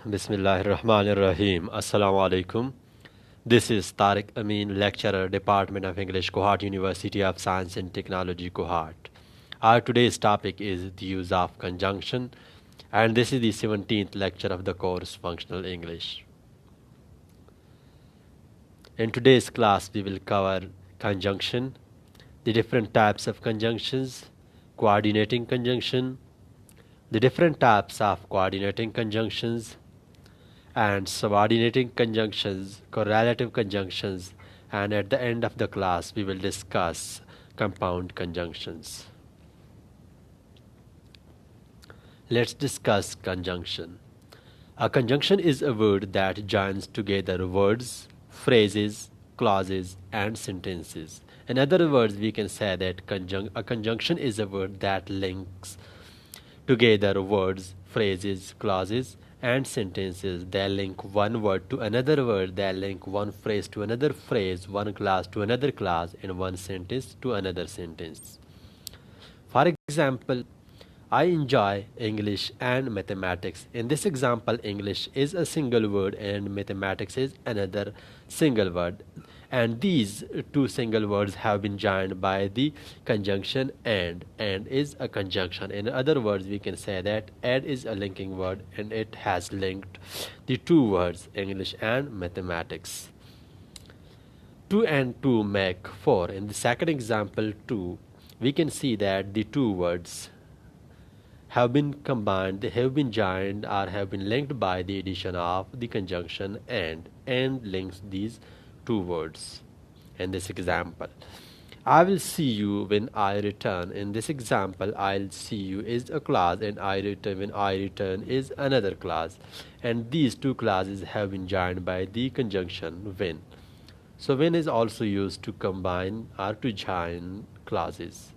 Bismillahirrahmanirrahim. Assalamu alaikum. This is Tariq Amin, lecturer, Department of English, Kohat University of Science and Technology, Kohat. Our today's topic is the use of conjunction, and this is the 17th lecture of the course Functional English. In today's class, we will cover conjunction, the different types of conjunctions, coordinating conjunction, the different types of coordinating conjunctions, and subordinating conjunctions, correlative conjunctions, and at the end of the class we will discuss compound conjunctions. Let's discuss conjunction. A conjunction is a word that joins together words, phrases, clauses, and sentences. In other words, we can say that a conjunction is a word that links together words, phrases, clauses, and sentences. They link one word to another word, they link one phrase to another phrase, one clause to another clause, and one sentence to another sentence. For example, I enjoy English and mathematics. In this example, English is a single word and mathematics is another single word. And these two single words have been joined by the conjunction and. And is a conjunction. In other words, we can say that and is a linking word and it has linked the two words, English and mathematics. 2 and 2 make 4. In the second example, 2, we can see that the two words have been combined, they have been joined or have been linked by the addition of the conjunction and links these two words. In this example, I will see you when I return. In this example, I'll see you is a clause and I return when I return is another clause, and these two clauses have been joined by the conjunction when. So when is also used to combine or to join clauses.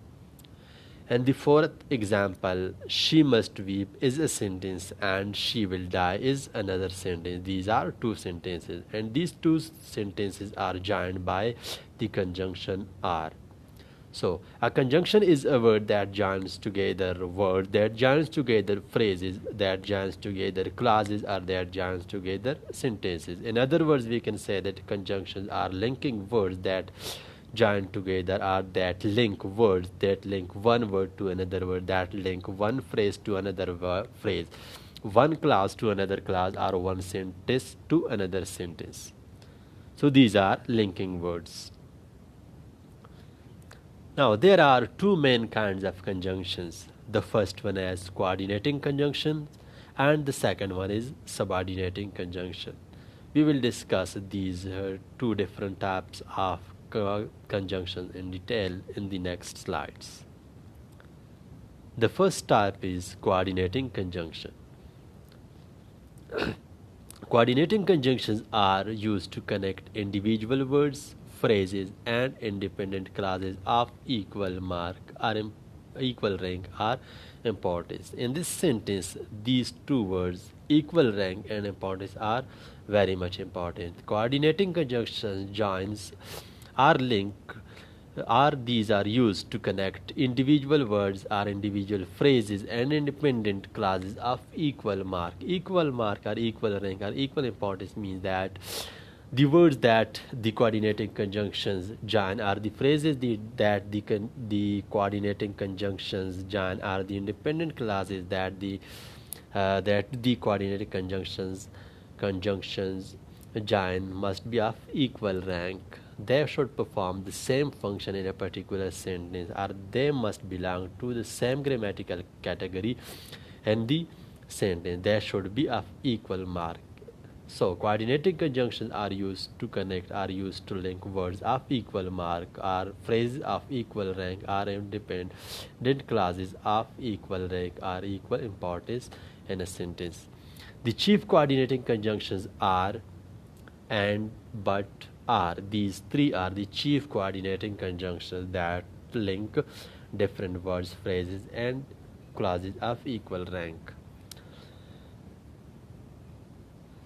And the fourth example, she must weep, is a sentence and she will die is another sentence. These are two sentences and these two sentences are joined by the conjunction are. So a conjunction is a word that joins together words, that joins together phrases, that joins together clauses, or that joins together sentences. In other words, we can say that conjunctions are linking words that join together, or that link words, that link one word to another word, that link one phrase to another phrase, one clause to another clause, or one sentence to another sentence. So these are linking words. Now there are two main kinds of conjunctions. The first one is coordinating conjunction and the second one is subordinating conjunction. We will discuss these two different types of conjunctions in detail in the next slides. The first type is coordinating conjunction. Coordinating conjunctions are used to connect individual words, phrases, and independent clauses of equal mark or equal rank or importance. In this sentence, these two words, equal rank and importance, are very much important. Coordinating conjunctions joins are link or these are used to connect individual words or individual phrases and independent clauses of equal mark. Equal mark or equal rank or equal importance means that the words that the coordinating conjunctions join are the phrases that the coordinating conjunctions join are the independent clauses that the coordinating conjunctions join must be of equal rank. They should perform the same function in a particular sentence, or they must belong to the same grammatical category and the sentence. They should be of equal mark. So coordinating conjunctions are used to connect, are used to link words of equal mark or phrases of equal rank or independent clauses of equal rank or equal importance in a sentence. The chief coordinating conjunctions are and, but, are. These three are the chief coordinating conjunctions that link different words, phrases, and clauses of equal rank.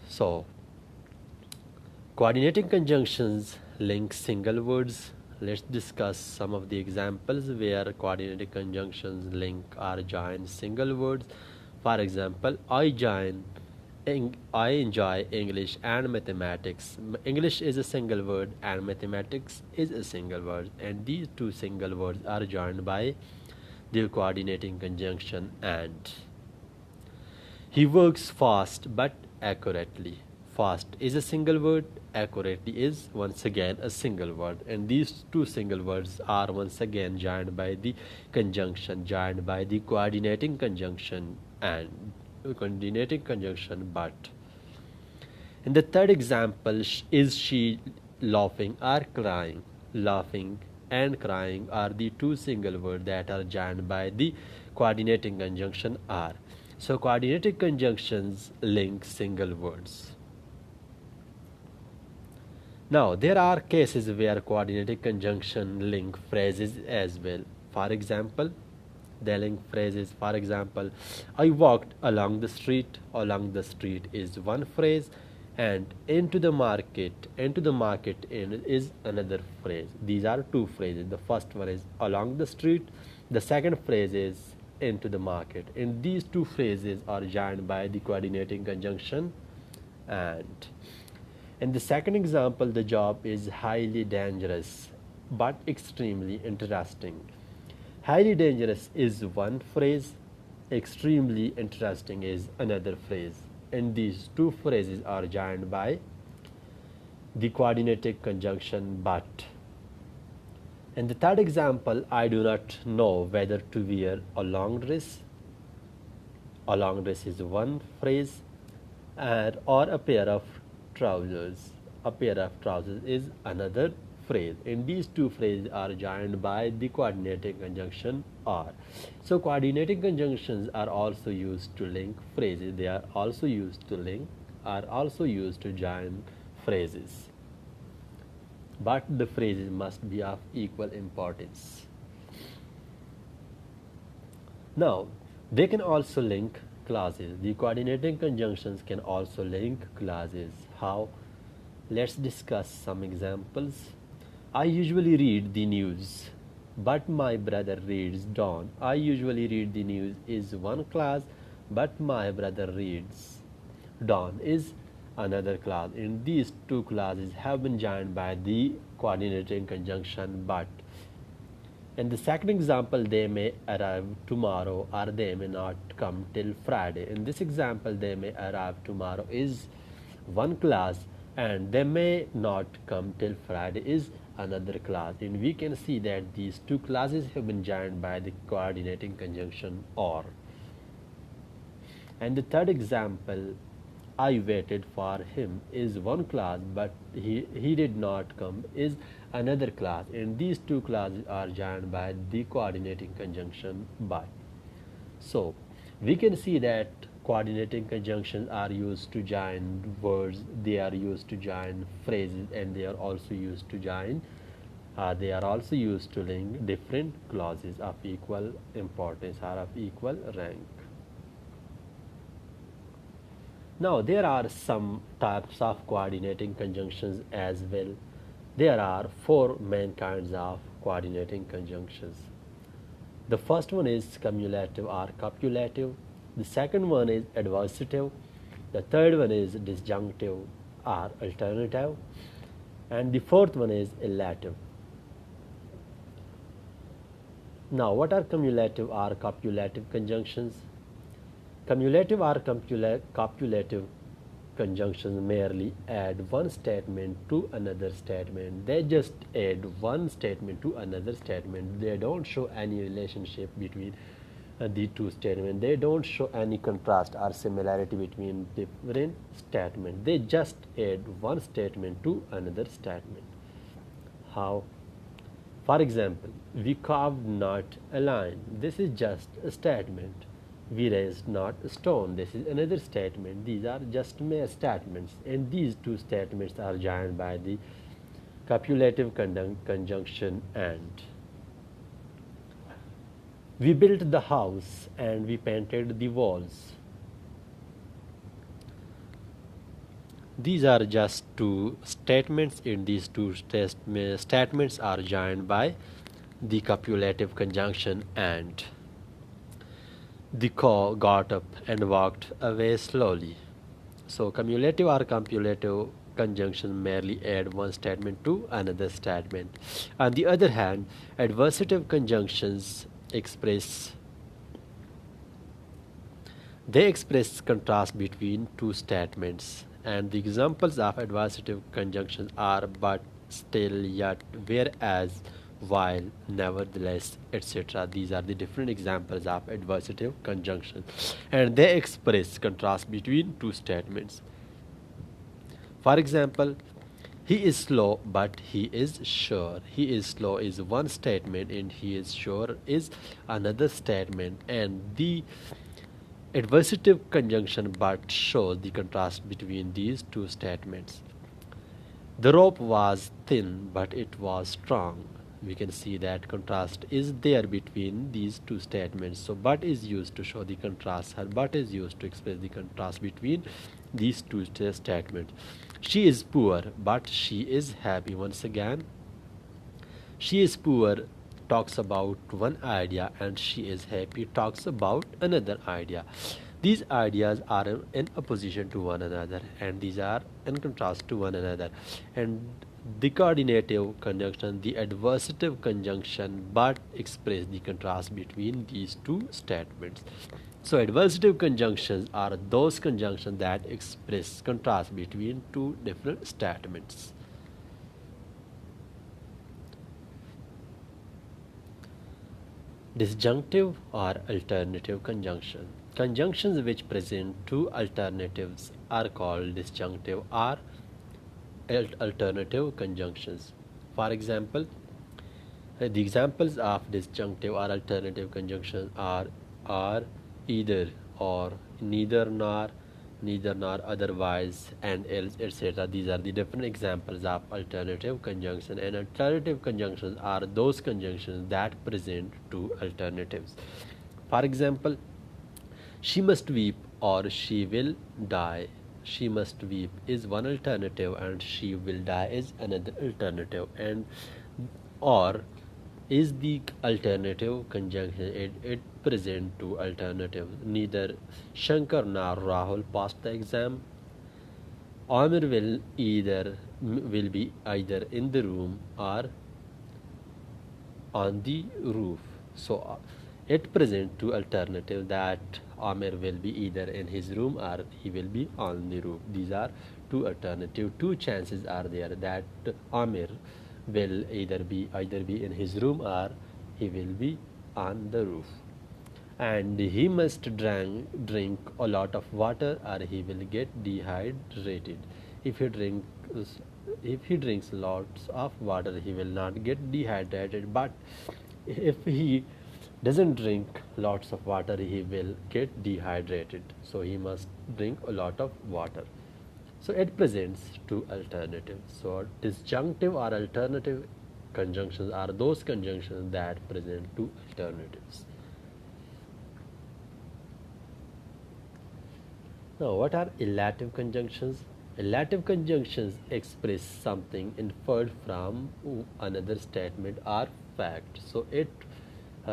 So, coordinating conjunctions link single words. Let's discuss some of the examples where coordinating conjunctions link or join single words. For example, I join I enjoy English and mathematics. English is a single word and mathematics is a single word, and these two single words are joined by the coordinating conjunction and. He works fast but accurately. Fast is a single word, accurately is once again a single word, and these two single words are once again joined by the conjunction, joined by the coordinating conjunction and coordinating conjunction but. In the third example, is she laughing or crying? Laughing and crying are the two single words that are joined by the coordinating conjunction are. So coordinating conjunctions link single words. Now there are cases where coordinating conjunction link phrases as well. For example, they link phrases. For example, I walked along the street. Along the street is one phrase, and into the market in is another phrase. These are two phrases. The first one is along the street. The second phrase is into the market, and these two phrases are joined by the coordinating conjunction and. In the second example, the job is highly dangerous but extremely interesting. Highly dangerous is one phrase, extremely interesting is another phrase, and these two phrases are joined by the coordinating conjunction but. In the third example, I do not know whether to wear a long dress. A long dress is one phrase, or a pair of trousers. A pair of trousers is another phrase, and these two phrases are joined by the coordinating conjunction or. So coordinating conjunctions are also used to link phrases. They are also used to join phrases, but the phrases must be of equal importance. Now, they can also link clauses. The coordinating conjunctions can also link clauses. How? Let's discuss some examples. I usually read the news, but my brother reads Dawn. I usually read the news is one clause, but my brother reads Dawn is another clause. And these two clauses have been joined by the coordinating conjunction but. In the second example, they may arrive tomorrow or they may not come till Friday. In this example, they may arrive tomorrow is one clause and they may not come till Friday is another clause. And we can see that these two clauses have been joined by the coordinating conjunction or. And the third example, I waited for him is one clause but he did not come is another clause, and these two clauses are joined by the coordinating conjunction but. So we can see that coordinating conjunctions are used to join words, they are used to join phrases, and they are also used to link different clauses of equal importance or of equal rank. Now there are some types of coordinating conjunctions as well. There are four main kinds of coordinating conjunctions. The first one is cumulative or copulative. The second one is adversative. The third one is disjunctive or alternative. And the fourth one is elative. Now, what are cumulative or copulative conjunctions? Cumulative or copulative conjunctions merely add one statement to another statement. They just add one statement to another statement. They don't show any relationship between the two statements. They don't show any contrast or similarity between different statements. They just add one statement to another statement. How? For example, we carved not a line. This is just a statement. We raised not a stone. This is another statement. These are just mere statements, and these two statements are joined by the copulative conjunction and. We built the house and we painted the walls. These are just two statements, and these two statements are joined by the copulative conjunction and. The cow got up and walked away slowly. So cumulative or compulative conjunction merely add one statement to another statement. On the other hand, adversative conjunctions express they express contrast between two statements, and the examples of adversative conjunctions are but, still, yet, whereas, while, nevertheless, etc. These are the different examples of adversative conjunctions, and they express contrast between two statements. For example, he is slow, but he is sure. He is slow is one statement, and he is sure is another statement, and the adversative conjunction but shows the contrast between these two statements. The rope was thin, but it was strong. We can see that contrast is there between these two statements. So, but is used to show the contrast. Her but is used to express the contrast between these two statements. She is poor, but she is happy. Once again, she is poor talks about one idea, and she is happy talks about another idea. These ideas are in opposition to one another, and these are in contrast to one another. And the coordinative conjunction, the adversative conjunction, but express the contrast between these two statements. So adversative conjunctions are those conjunctions that express contrast between two different statements. Disjunctive or alternative conjunction. Conjunctions which present two alternatives are called disjunctive or alternative conjunctions. For example, the examples of disjunctive or alternative conjunctions are either or, neither nor, otherwise, and else, etc. These are the different examples of alternative conjunction. And alternative conjunctions are those conjunctions that present two alternatives. For example, she must weep or she will die. She must weep is one alternative, and she will die is another alternative. And or is the alternative conjunction. It present two alternatives. Neither Shankar nor Rahul passed the exam. Amir will be either in the room or on the roof. So it presents two alternatives, that Amir will be either in his room or he will be on the roof. These are two alternatives. Two chances are there that Amir will either be in his room or he will be on the roof. And he must drink a lot of water or he will get dehydrated. If he drinks lots of water, he will not get dehydrated. But if he doesn't drink lots of water, he will get dehydrated. So he must drink a lot of water. So it presents two alternatives. So disjunctive or alternative conjunctions are those conjunctions that present two alternatives. Now, what are elative conjunctions? Elative conjunctions express something inferred from another statement or fact. So it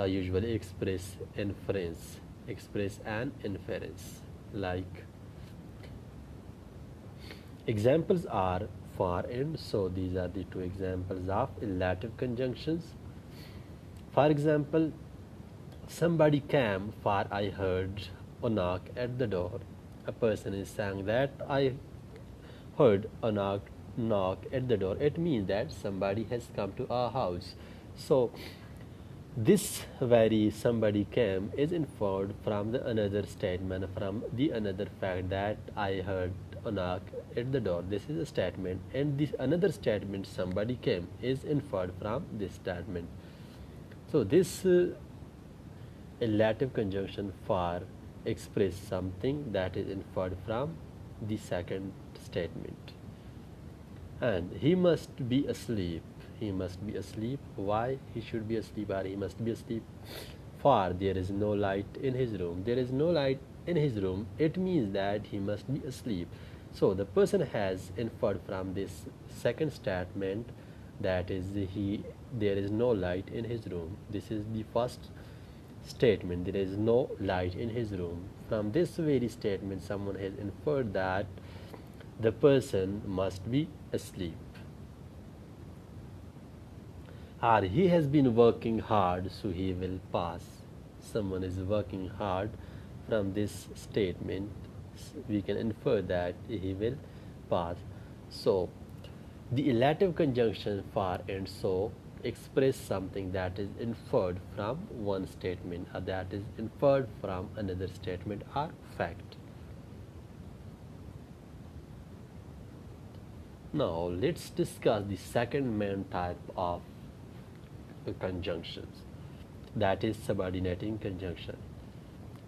usually express an inference. Like examples are for and so. These are the two examples of elative conjunctions. For example, somebody came, for I heard a knock at the door. A person is saying that I heard a knock at the door. It means that somebody has come to our house. So this very somebody came is inferred from the another statement, from the another fact, that I heard a knock at the door. This is a statement, and this another statement, somebody came, is inferred from this statement. So this elative conjunction for express something that is inferred from the second statement. And he must be asleep. He must be asleep. Why he should be asleep or he must be asleep? For there is no light in his room. There is no light in his room. It means that he must be asleep. So the person has inferred from this second statement, that is there is no light in his room. This is the first statement, there is no light in his room. From this very statement, someone has inferred that the person must be asleep, or he has been working hard, so he will pass. Someone is working hard. From this statement, we can infer that he will pass. So, the elative conjunction for and so express something that is inferred from one statement or that is inferred from another statement or fact. Now let's discuss the second main type of conjunctions, that is subordinating conjunction.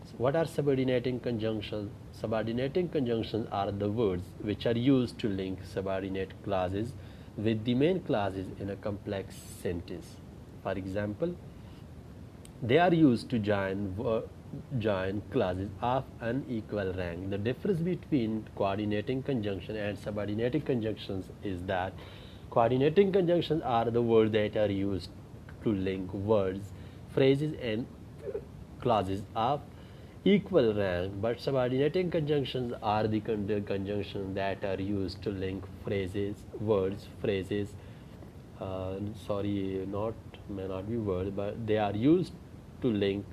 So what are subordinating conjunctions? Subordinating conjunctions are the words which are used to link subordinate clauses with the main clauses in a complex sentence. For example, they are used to join clauses of unequal rank. The difference between coordinating conjunction and subordinating conjunctions is that coordinating conjunctions are the words that are used to link words, phrases, and clauses of equal rank, but subordinating conjunctions are the conjunctions that are used to link phrases, words, phrases. Sorry, not may not be words, but they are used to link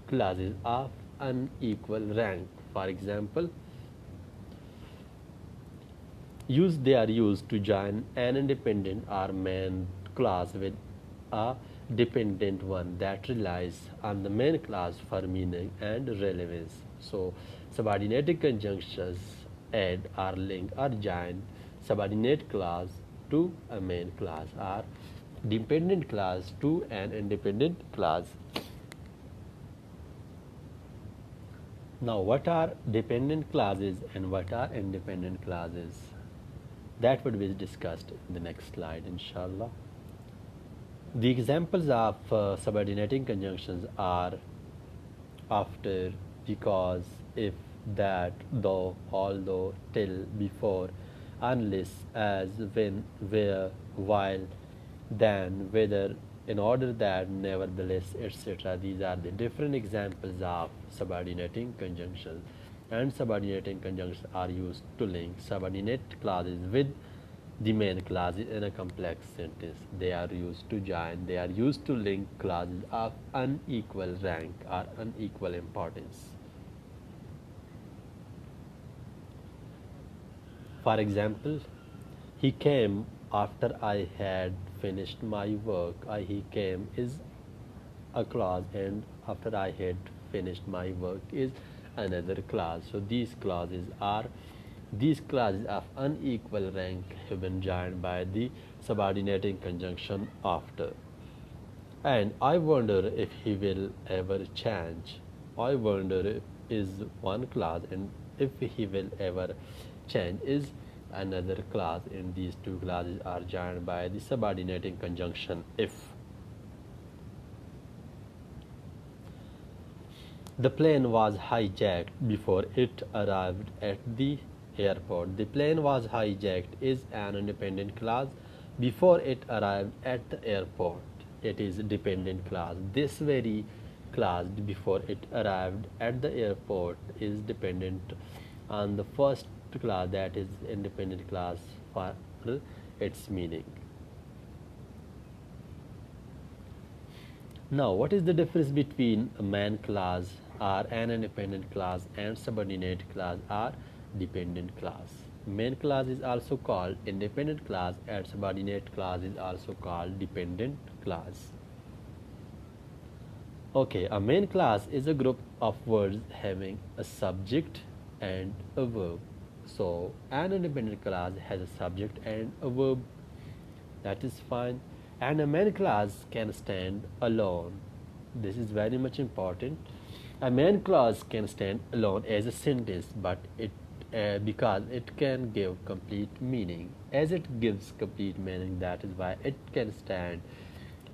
clauses of unequal rank. For example, they are used to join an independent or main clause with a dependent one that relies on the main clause for meaning and relevance. So, subordinated conjunctions add or link or join subordinate clause to a main clause or dependent clause to an independent clause. Now, what are dependent clauses and what are independent clauses? That would be discussed in the next slide, inshallah. The examples of subordinating conjunctions are after, because, if, that, though, although, till, before, unless, as, when, where, while, then, whether, in order that, nevertheless, etc. These are the different examples of subordinating conjunctions. And subordinating conjunctions are used to link subordinate clauses with the main clauses in a complex sentence. They are used to link clauses of unequal rank or unequal importance. For example, he came after I had finished my work. He came is a clause, and after I had finished my work is another clause. So these clauses of unequal rank have been joined by the subordinating conjunction after. And I wonder if he will ever change. I wonder is one clause, and if he will ever change is another clause, and these two clauses are joined by the subordinating conjunction if. The plane was hijacked before it arrived at the airport. The plane was hijacked is an independent clause. Before it arrived at the airport, it is a dependent clause. This very clause, before it arrived at the airport, is dependent on the first clause, that is independent clause, for its meaning. Now, what is the difference between a main clause or an independent clause and subordinate clause or dependent clause? Main clause is also called independent clause and subordinate clause is also called dependent clause. Okay, a main clause is a group of words having a subject and a verb. So, an independent clause has a subject and a verb. That is fine. And a main clause can stand alone. This is very much important. A main clause can stand alone as a sentence, but because it can give complete meaning. As it gives complete meaning, that is why it can stand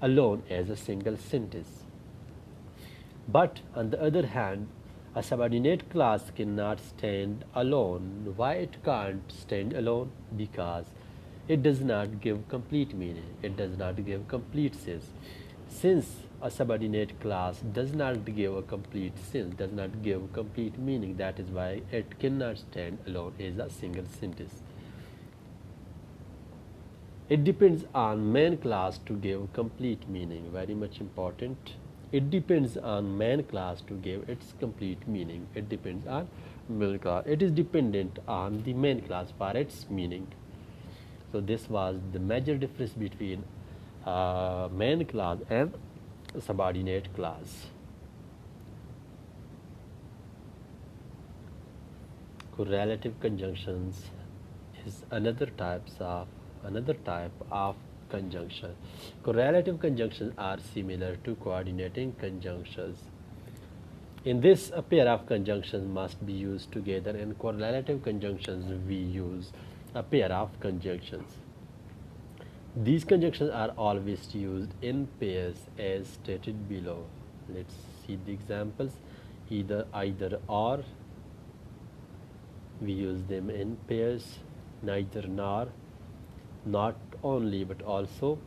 alone as a single sentence. But on the other hand, a subordinate clause cannot stand alone. Why it can't stand alone? Because it does not give complete meaning. It does not give complete sense. Since A subordinate class does not give a complete sense, does not give complete meaning. That is why it cannot stand alone as a single sentence. It depends on main class to give complete meaning. Very much important. It depends on main class to give its complete meaning. It depends on main class. It is dependent on the main class for its meaning. So this was the major difference between main class and subordinate class. Correlative conjunctions is another type of conjunction. Correlative conjunctions are similar to coordinating conjunctions. In this, a pair of conjunctions must be used together. In correlative conjunctions, we use a pair of conjunctions. These conjunctions are always used in pairs as stated below. Let's see the examples. Either or, we use them in pairs. Neither nor, not only but also,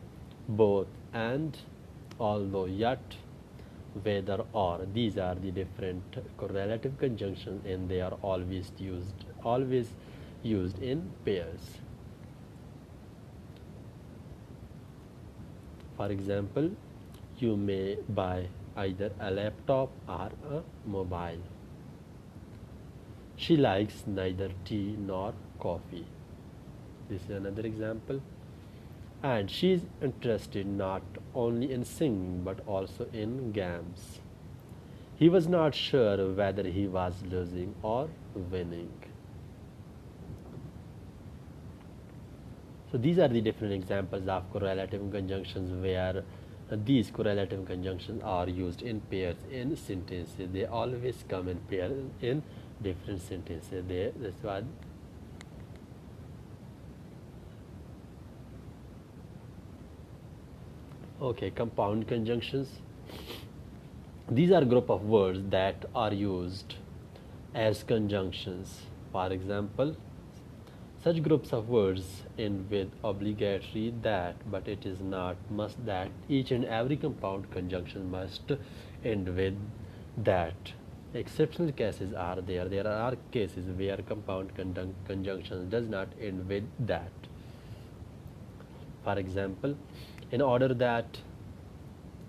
both and, although, yet, whether or. These are the different correlative conjunctions and they are always used in pairs. For example, you may buy either a laptop or a mobile. She likes neither tea nor coffee. This is another example. And she is interested not only in singing but also in games. He was not sure whether he was losing or winning. So these are the different examples of correlative conjunctions where these correlative conjunctions are used in pairs in sentences. They always come in pairs in different sentences. That's why. Okay, compound conjunctions. These are group of words that are used as conjunctions. For example, such groups of words end with obligatory that, but it is not must that. Each and every compound conjunction must end with that. Exceptional cases are there. There are cases where compound conjunction does not end with that. For example, in order that,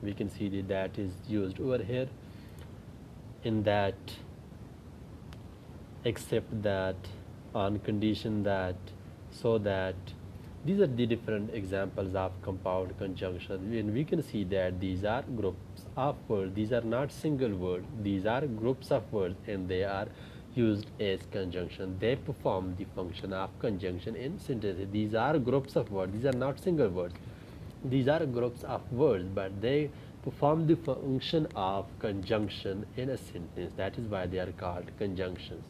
we can see that is used over here. In that, except that, on condition that, so that. These are the different examples of compound conjunction, and we can see that these are groups of words. These are not single words. These are groups of words and they are used as conjunction. They perform the function of conjunction in sentences. These are groups of words. These are not single words. These are groups of words, but they perform the function of conjunction in a sentence. That is why they are called conjunctions.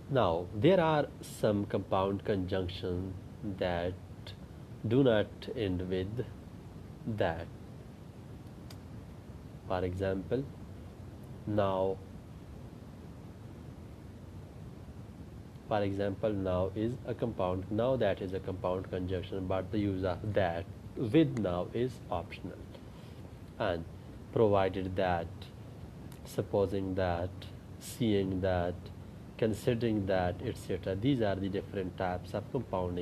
Now, there are some compound conjunctions that do not end with that. For example, now. For example, now is a compound. Now that is a compound conjunction, but the use of that with now is optional. And provided that, supposing that, seeing that, considering that, etc. These are the different types of compound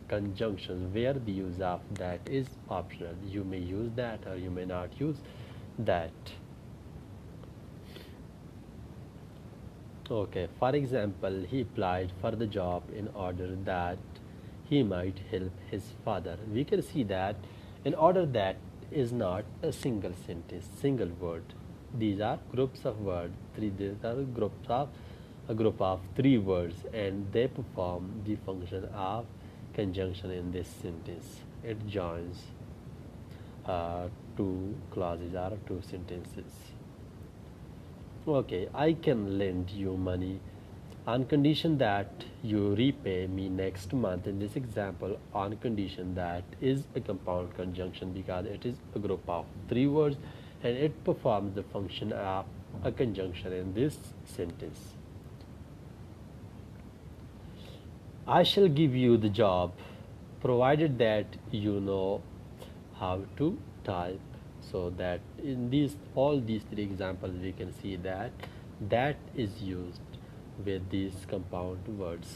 conjunctions where the use of that is optional. You may use that or you may not use that. Okay, for example, he applied for the job in order that he might help his father. We can see that in order that is not a single sentence, single word. These are groups of words. These are groups of a group of three words, and they perform the function of conjunction in this sentence. It joins two clauses or two sentences. Okay, I can lend you money on condition that you repay me next month. In this example, on condition that is a compound conjunction because it is a group of three words and it performs the function of a conjunction in this sentence. I shall give you the job provided that you know how to type. So that in all these three examples we can see that that is used with these compound words.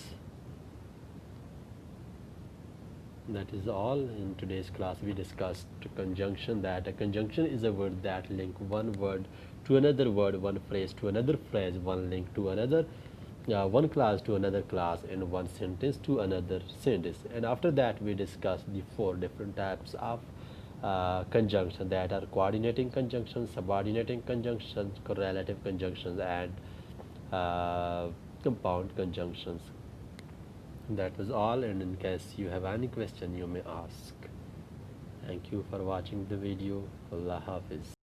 That is all. In today's class we discussed conjunction, that a conjunction is a word that link one word to another word, one phrase to another phrase, one link to another, one class to another class, and one sentence to another sentence. And after that we discussed the four different types of conjunction, that are coordinating conjunctions, subordinating conjunctions, correlative conjunctions, and compound conjunctions. That was all, and in case you have any question you may ask. Thank you for watching the video. Allah Hafiz.